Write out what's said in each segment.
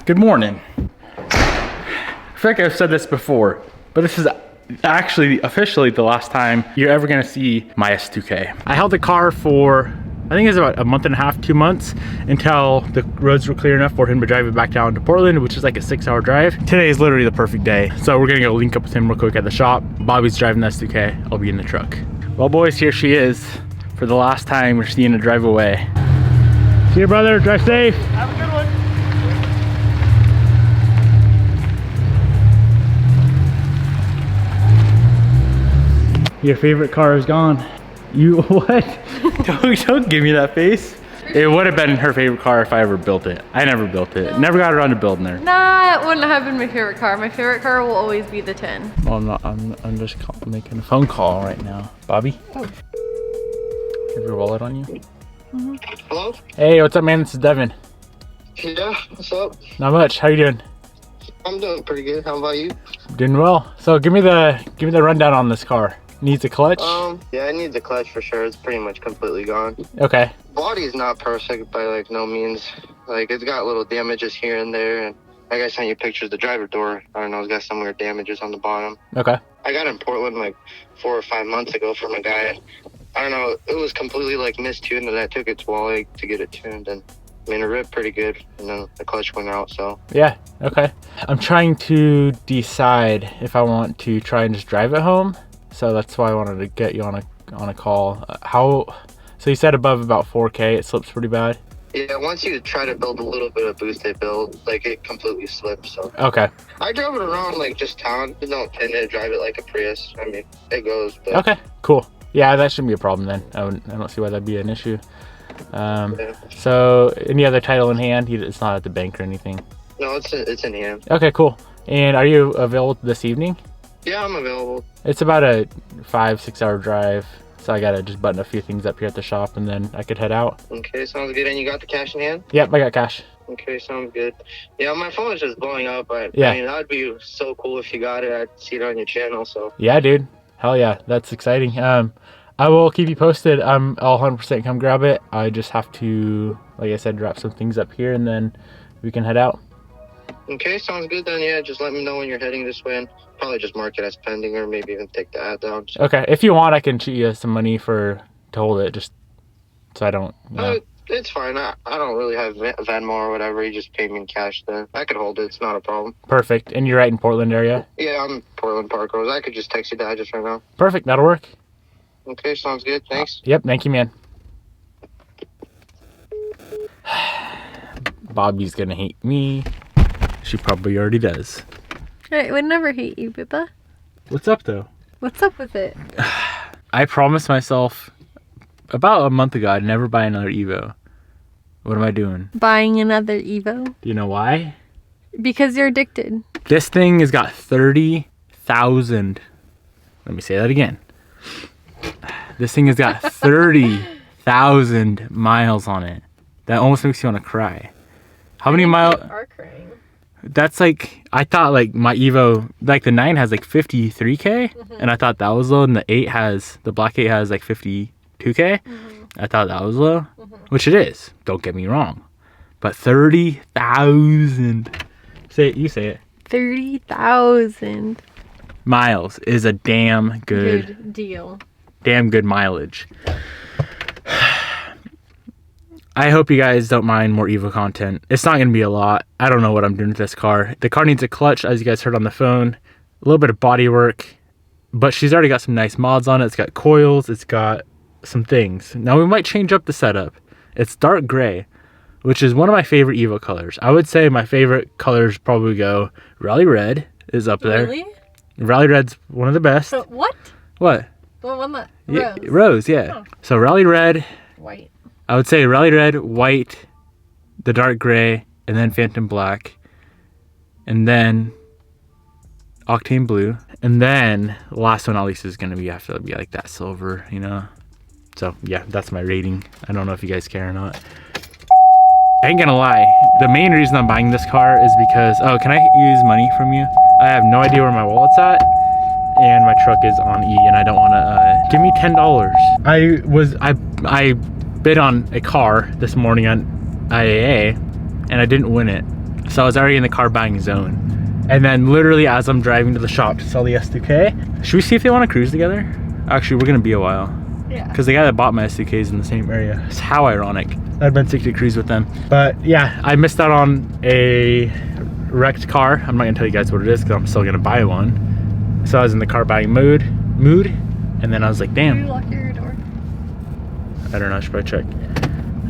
Good morning. I feel like I've said this before, but this is actually officially the last time you're ever gonna see my S2K. I held the car for, I think it was about a month and a half, 2 months, until the roads were clear enough for him to drive it back down to Portland, which is like a 6-hour drive. Today is literally the perfect day. So we're gonna go link up with him real quick at the shop. Bobby's driving the S2K, I'll be in the truck. Well boys, here she is. For the last time, we're seeing her drive away. See you brother, drive safe. Have a good one. Your favorite car is gone. You what? don't give me that face. It would have been her favorite car if I ever built it. I never built it. Never got around to building her. Nah, it wouldn't have been my favorite car. My favorite car will always be the 10. Well, I'm just making a phone call right now. Bobby? Oh. Have your wallet on you? Mm-hmm. Hello? Hey, what's up man? This is Devin. Yeah, what's up? Not much. How you doing? I'm doing pretty good. How about you? Doing well. So give me the rundown on this car. Needs a clutch? Yeah, it needs a clutch for sure. It's pretty much completely gone. Okay. Body's not perfect by like no means. Like it's got little damages here and there, and like I sent you pictures, the driver door, I don't know, it's got some weird damages on the bottom. Okay. I got it in Portland like 4 or 5 months ago from a guy. I don't know, it was completely like mistuned, and I took it to Wally to get it tuned, and I mean it ripped pretty good, and then the clutch went out, so. Yeah, okay. I'm trying to decide if I want to try and just drive it home. So that's why I wanted to get you on a call. So you said above about 4K, it slips pretty bad? Yeah, once you try to build a little bit of boosted build, like it completely slips, so. Okay. I drove it around like just town. I don't tend to drive it like a Prius. I mean, it goes, but. Okay, cool. Yeah, that shouldn't be a problem then. I don't see why that'd be an issue. Yeah. So any other title in hand? It's not at the bank or anything? No, it's in hand. Okay, cool. And are you available this evening? Yeah, I'm available. It's about a 5-6 hour drive. So I gotta just button a few things up here at the shop and then I could head out. Okay, sounds good. And you got the cash in hand? Yep, I got cash. Okay, sounds good. Yeah, my phone is just blowing up. Yeah. I mean, that'd be so cool if you got it. I'd see it on your channel, so. Yeah, dude. Hell yeah, that's exciting. I will keep you posted. I'll 100% come grab it. I just have to, like I said, drop some things up here and then we can head out. Okay, sounds good then. Yeah, just let me know when you're heading this way, and probably just mark it as pending, or maybe even take the ad down. So. Okay, if you want, I can shoot you some money to hold it, just so I don't. You know. It's fine. I don't really have Venmo or whatever. You just pay me in cash then. I could hold it. It's not a problem. Perfect. And you're right in Portland area? Yeah, I'm Portland Park Road. I could just text you the address right now. Perfect. That'll work. Okay, sounds good. Thanks. Yep. Thank you, man. Bobby's gonna hate me. She probably already does. I would never hate you, Bippa. What's up, though? What's up with it? I promised myself about a month ago I'd never buy another Evo. What am I doing? Buying another Evo? Do you know why? Because you're addicted. This thing has got 30,000. Let me say that again. This thing has got 30,000 miles on it. That almost makes you want to cry. How many miles? You are crying. That's like, I thought like my Evo, like the 9 has like 53K, and I thought that was low, and the Black 8 has like 52K. I thought that was low, which it is, don't get me wrong. But 30,000, you say it. 30,000. Miles is a damn Good deal. Damn good mileage. I hope you guys don't mind more Evo content. It's not going to be a lot. I don't know what I'm doing with this car. The car needs a clutch, as you guys heard on the phone. A little bit of body work. But she's already got some nice mods on it. It's got coils. It's got some things. Now we might change up the setup. It's dark gray, which is one of my favorite Evo colors. I would say my favorite colors probably go Rally Red is up there. Really? Rally Red's one of the best. So what? What? The one that Yeah, rose. Rose, yeah. Oh. So Rally Red. White. I would say Rally Red, White, the dark gray, and then Phantom Black, and then Octane Blue, and then the last one at least is gonna have to be like that silver, you know. So yeah, that's my rating. I don't know if you guys care or not. I ain't gonna lie. The main reason I'm buying this car is because, oh, can I use money from you? I have no idea where my wallet's at, and my truck is on E, and I don't want to. Give me $10. I bid on a car this morning on IAA, and I didn't win it. So I was already in the car buying zone. And then literally as I'm driving to the shop to sell the S2K, should we see if they want to cruise together? Actually, we're gonna be a while. Yeah. Because the guy that bought my S2K is in the same area. It's how ironic. I've been sick to cruise with them. But yeah, I missed out on a wrecked car. I'm not gonna tell you guys what it is because I'm still gonna buy one. So I was in the car buying mood, and then I was like, damn. Did you lock your door? I don't know, I should probably check.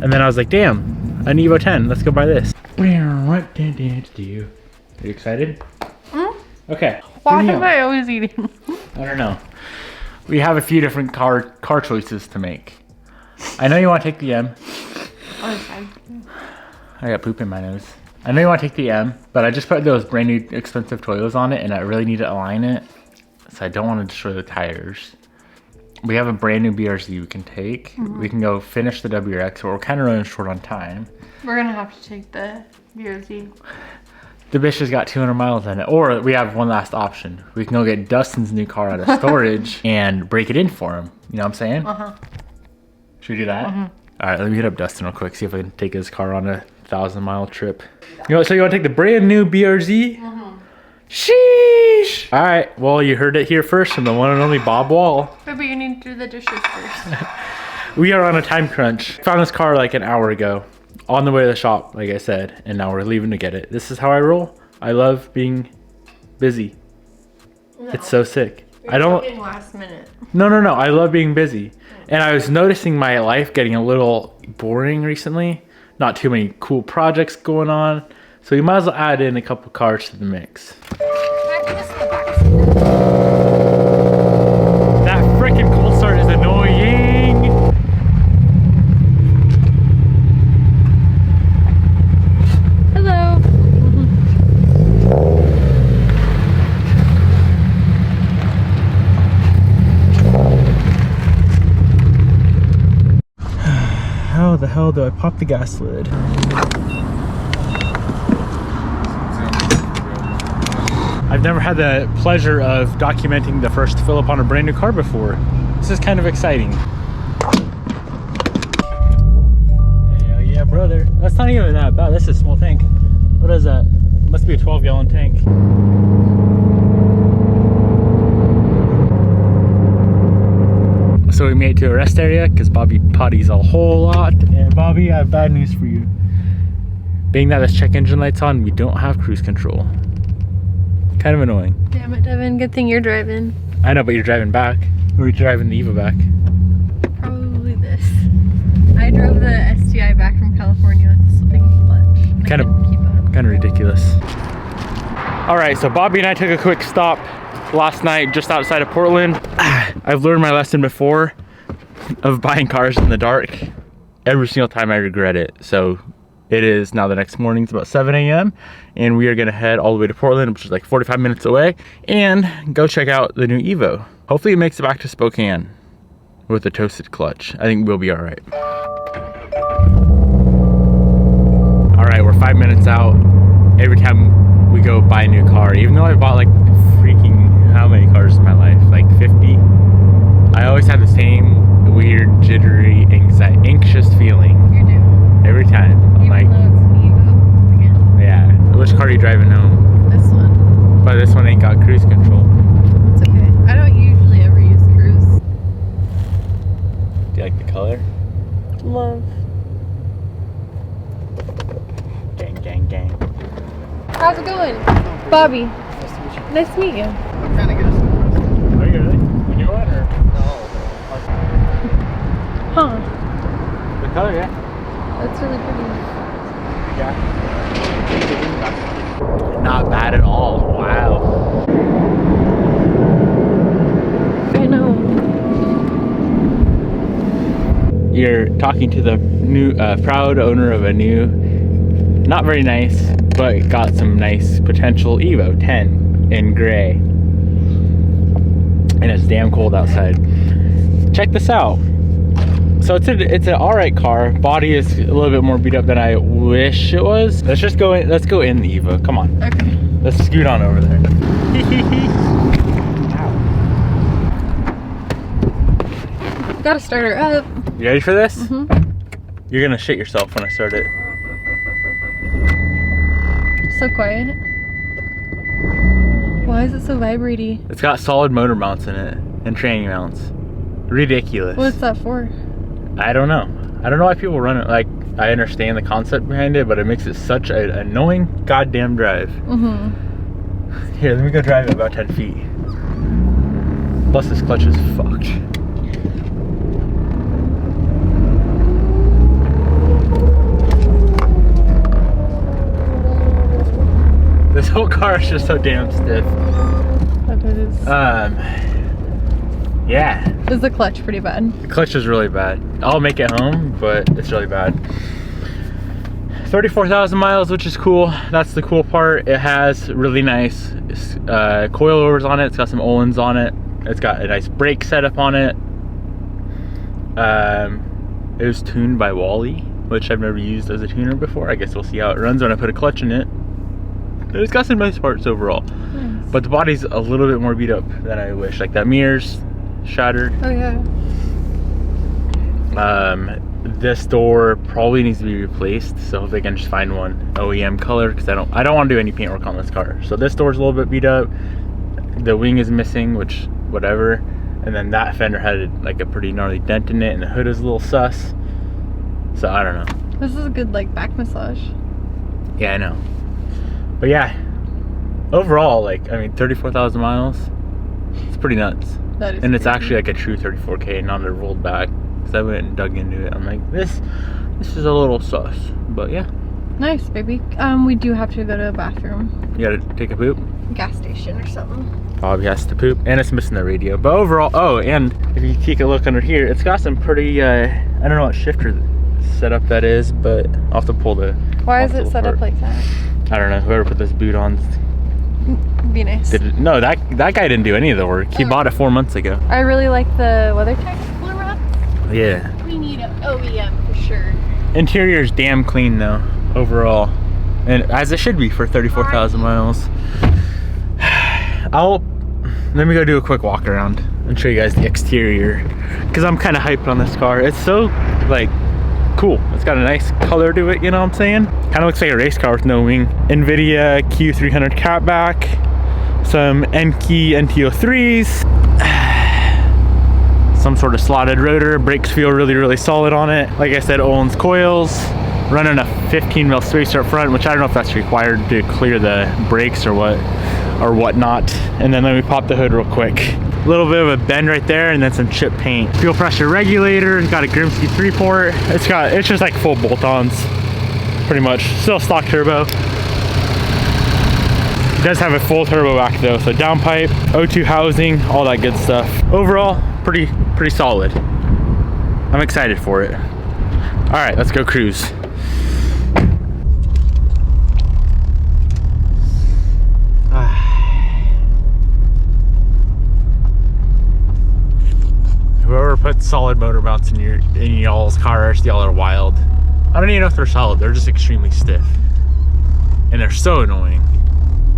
And then I was like, damn, an Evo 10, let's go buy this. What did it do? Are you excited? Okay. Why am I always eating? I don't know. We have a few different car choices to make. I know you want to take the M. Oh, it's fine. I got poop in my nose. I know you want to take the M, but I just put those brand new expensive Toyotas on it and I really need to align it. So I don't want to destroy the tires. We have a brand new BRZ we can take. We can go finish the WRX, but we're kind of running short on time. We're gonna have to take the BRZ. The bitch has got 200 miles in it. Or we have one last option. We can go get Dustin's new car out of storage and break it in for him. You know what I'm saying? Should we do that? All right, let me hit up Dustin real quick, see if I can take his car on a 1,000-mile trip. You know, so you want to take the brand new BRZ? Sheesh! All right, well, you heard it here first from the one and only Bob Wall. But you need to do the dishes first. We are on a time crunch. Found this car like an hour ago. On the way to the shop, like I said, and now we're leaving to get it. This is how I roll. I love being busy. No. It's so sick. You're I don't. talking last minute. No. I love being busy, and I was noticing my life getting a little boring recently. Not too many cool projects going on, so you might as well add in a couple cars to the mix. That frickin' cold start is annoying. How the hell do I pop the gas lid? I've never had the pleasure of documenting the first fill up on a brand new car before. This is kind of exciting. Hell yeah, brother. That's not even that bad. That's a small tank. What is that? Must be a 12-gallon tank. So we made it to a rest area because Bobby potties a whole lot. And Bobby, I have bad news for you. Being that this check engine light's on, we don't have cruise control. Kind of annoying. Damn it, Devin. Good thing you're driving. I know, but you're driving back. Or you're driving the Evo back. Probably this. I drove the STI back from California with the slipping clutch. Kind of ridiculous. All right, so Bobby and I took a quick stop last night just outside of Portland. I've learned my lesson before of buying cars in the dark. Every single time I regret it. So it is now the next morning. It's about 7 a.m. and we are gonna head all the way to Portland, which is like 45 minutes away, and go check out the new Evo. Hopefully it makes it back to Spokane with a toasted clutch. I think we'll be all right. All right, we're 5 minutes out. Every time we go buy a new car, even though I've bought like freaking how many cars in my life, like 50, I always have the same weird, jittery, anxious feeling. You do. Every time. I'm Even like, though it's an Evo. Again. yeah. Which car are you driving home? This one. But this one ain't got cruise control. It's okay. I don't usually ever use cruise. Do you like the color? Love. Gang, gang, gang. How's it going? Bobby. Nice to meet you. I'm kind of good. Are you really? The new one or? Huh. The color, yeah. That's really pretty. Yeah. Not bad at all. Wow. I know. You're talking to the new proud owner of a new, not very nice, but got some nice potential Evo 10 in gray. And it's damn cold outside. Check this out. So it's an alright car. Body is a little bit more beat up than I wish it was. Let's go in the Evo. Come on. Okay. Let's scoot on over there. Gotta start her up. You ready for this? Mm-hmm. You're gonna shit yourself when I start it. so quiet? Why is it so vibrating? It's got solid motor mounts in it and training mounts. Ridiculous. What's that for? I don't know. I don't know why people run it. Like, I understand the concept behind it, but it makes it such an annoying goddamn drive. Mm-hmm. Here, let me go drive it about 10 feet. Plus this clutch is fucked. This whole car is just so damn stiff. That is. Yeah. Is the clutch pretty bad? The clutch is really bad. I'll make it home, but it's really bad. 34,000 miles, which is cool. That's the cool part. It has really nice coilovers on it. It's got some Ohlins on it. It's got a nice brake setup on it. It was tuned by Wally, which I've never used as a tuner before. I guess we'll see how it runs when I put a clutch in it. It's got some nice parts overall. Nice. But the body's a little bit more beat up than I wish. Like that mirror's shattered. Oh yeah. This door probably needs to be replaced, so if they can just find one OEM color, because I don't want to do any paint work on this car. So this door's a little bit beat up. The wing is missing, which whatever. And then that fender had like a pretty gnarly dent in it, and the hood is a little sus. So I don't know. This is a good like back massage. Yeah, I know. But yeah, overall, like, I mean, 34,000 miles, it's pretty nuts. That is and it's crazy. actually like a true 34K, not a rolled back. Because I went and dug into it. I'm like, this is a little sus. But yeah. Nice, baby. We do have to go to a bathroom. You gotta take a poop? Gas station or something. Bobby has to poop. And it's missing the radio. But overall, oh, and if you take a look under here, it's got some pretty, I don't know what shifter setup that is, but I'll have to pull the Why is it set up like that? I don't know, whoever put this boot on. Be nice. No, that guy didn't do any of the work. He bought it 4 months ago. I really like the WeatherTech floor mats. Yeah. We need an OEM for sure. Interior's damn clean though, overall. And as it should be for 34,000 miles. Let me go do a quick walk around and show you guys the exterior. Because I'm kind of hyped on this car. It's so, like, cool. It's got a nice color to it, you know what I'm saying? Kind of looks like a race car with no wing. NVIDIA Q300 catback. Some Enkei NT03s. Some sort of slotted rotor. Brakes feel really, really solid on it. Like I said, Ohlins coils. Running a 15 mil spacer up front, which I don't know if that's required to clear the brakes or whatnot. And then let me pop the hood real quick. A little bit of a bend right there, and then some chip paint. Fuel pressure regulator. It's got a Grimsby 3-port. It's just like full bolt-ons, pretty much. Still stock turbo. It does have a full turbo back though, so downpipe, O2 housing, all that good stuff. Overall, pretty solid. I'm excited for it. All right, let's go cruise. Whoever put solid motor mounts in y'all's cars, y'all are wild. I don't even know if they're solid. They're just extremely stiff, and they're so annoying,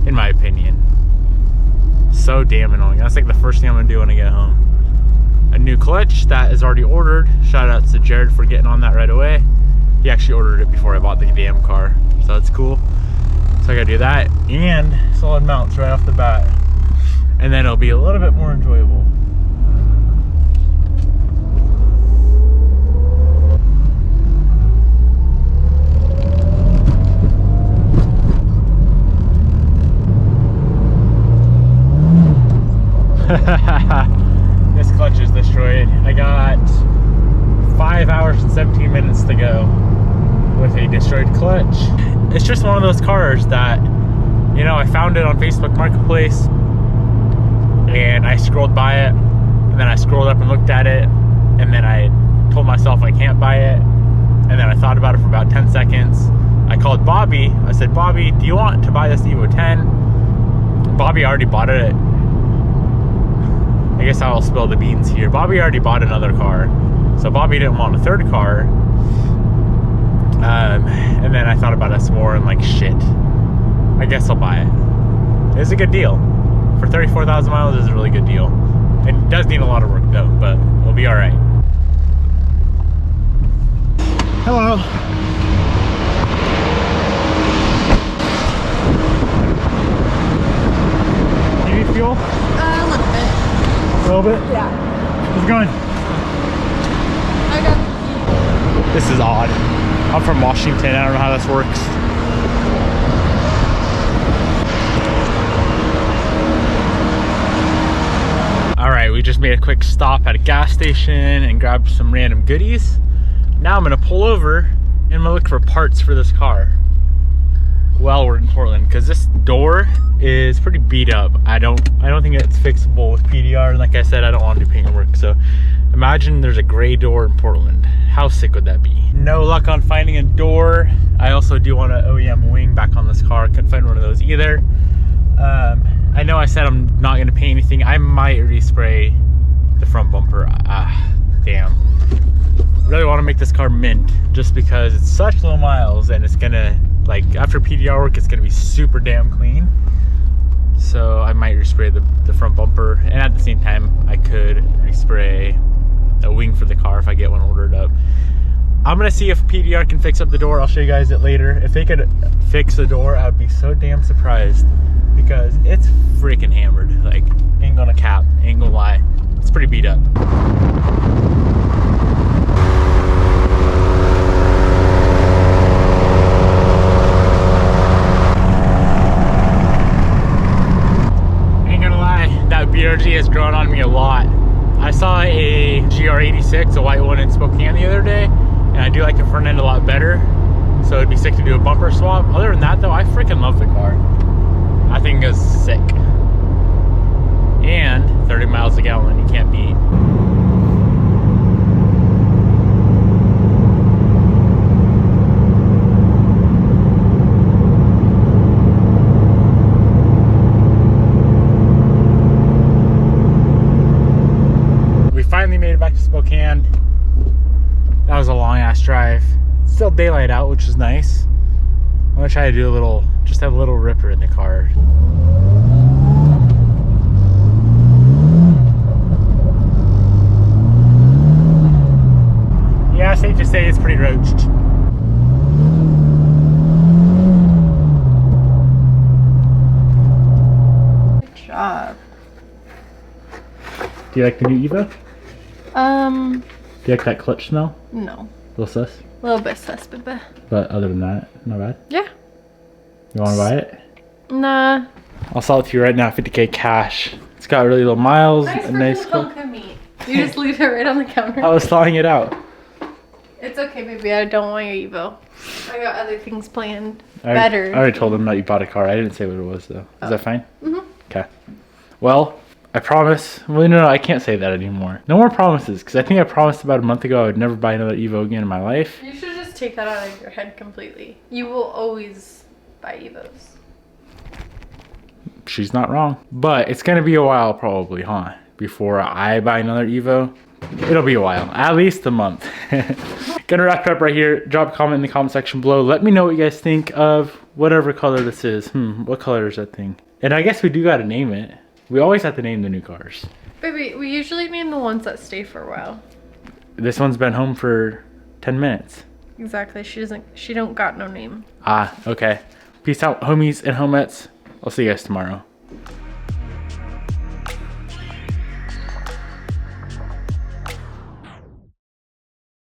in my opinion. So damn annoying. That's like the first thing I'm gonna do when I get home. A new clutch that is already ordered. Shout out to Jared for getting on that right away. He actually ordered it before I bought the damn car, so that's cool. So I gotta do that, and solid mounts right off the bat, and then it'll be a little bit more enjoyable. This clutch is destroyed. I got 5 hours and 17 minutes to go with a destroyed clutch. It's just one of those cars that, you know, I found it on Facebook Marketplace and I scrolled by it, and then I scrolled up and looked at it, and then I told myself I can't buy it, and then I thought about it for about 10 seconds. I called Bobby. I said, Bobby, do you want to buy this Evo 10? Bobby already bought it. I guess I'll spill the beans here. Bobby already bought another car, so Bobby didn't want a third car. And then I thought about it some more and like, shit, I guess I'll buy it. It's a good deal. For 34,000 miles, it's a really good deal. It does need a lot of work though, but we'll be all right. Hello. little bit? Yeah. How's it going? I got This is odd. I'm from Washington. I don't know how this works. All right, we just made a quick stop at a gas station and grabbed some random goodies. Now I'm gonna pull over and I'm gonna look for parts for this car while we're in Portland, because this door is pretty beat up. I don't think it's fixable with PDR, and like I said, I don't want to do paint work. So imagine there's a gray door in Portland. How sick would that be? No luck on finding a door. I also do want an OEM wing back on this car. Couldn't find one of those either. I know I said I'm not gonna paint anything. I might respray the front bumper. Damn. I really want to make this car mint just because it's such low miles, and it's gonna, like, after PDR work, it's gonna be super damn clean. So I might respray the front bumper, and at the same time I could respray a wing for the car if I get one ordered up. I'm gonna see if PDR can fix up the door. I'll show you guys it later. If they could fix the door, I would be so damn surprised, because it's freaking hammered. Like, ain't gonna cap, ain't gonna lie. It's pretty beat up. BRG has grown on me a lot. I saw a GR86, a white one in Spokane the other day, and I do like the front end a lot better, so it'd be sick to do a bumper swap. Other than that though, I freaking love the car. I think it's sick. And 30 miles a gallon, you can't beat. Finally made it back to Spokane. That was a long ass drive. Still daylight out, which is nice. I'm gonna try to do a little, just have a little ripper in the car. Yeah, safe to say it's pretty roached. Good job. Do you like the new Evo? Do you like that clutch smell? No. A little sus? A little bit sus, baby. But other than that, not bad? Yeah. You wanna buy it? Nah. I'll sell it to you right now, 50K cash. It's got really low miles, a nice hunk of meat. You just leave it right on the counter. I was thawing it out. It's okay, baby. I don't want your Evo. I got other things planned. I already told them that you bought a car. I didn't say what it was though. Is that fine? Mm-hmm. Okay. Well, I promise. Well, no, I can't say that anymore. No more promises, because I think I promised about a month ago I would never buy another Evo again in my life. You should just take that out of your head completely. You will always buy Evos. She's not wrong. But it's going to be a while probably, huh? Before I buy another Evo. It'll be a while. At least a month. Gonna wrap it up right here. Drop a comment in the comment section below. Let me know what you guys think of whatever color this is. What color is that thing? And I guess we do got to name it. We always have to name the new cars. Baby, we usually name the ones that stay for a while. This one's been home for 10 minutes. Exactly. She don't got no name. Okay. Peace out, homies and homettes. I'll see you guys tomorrow.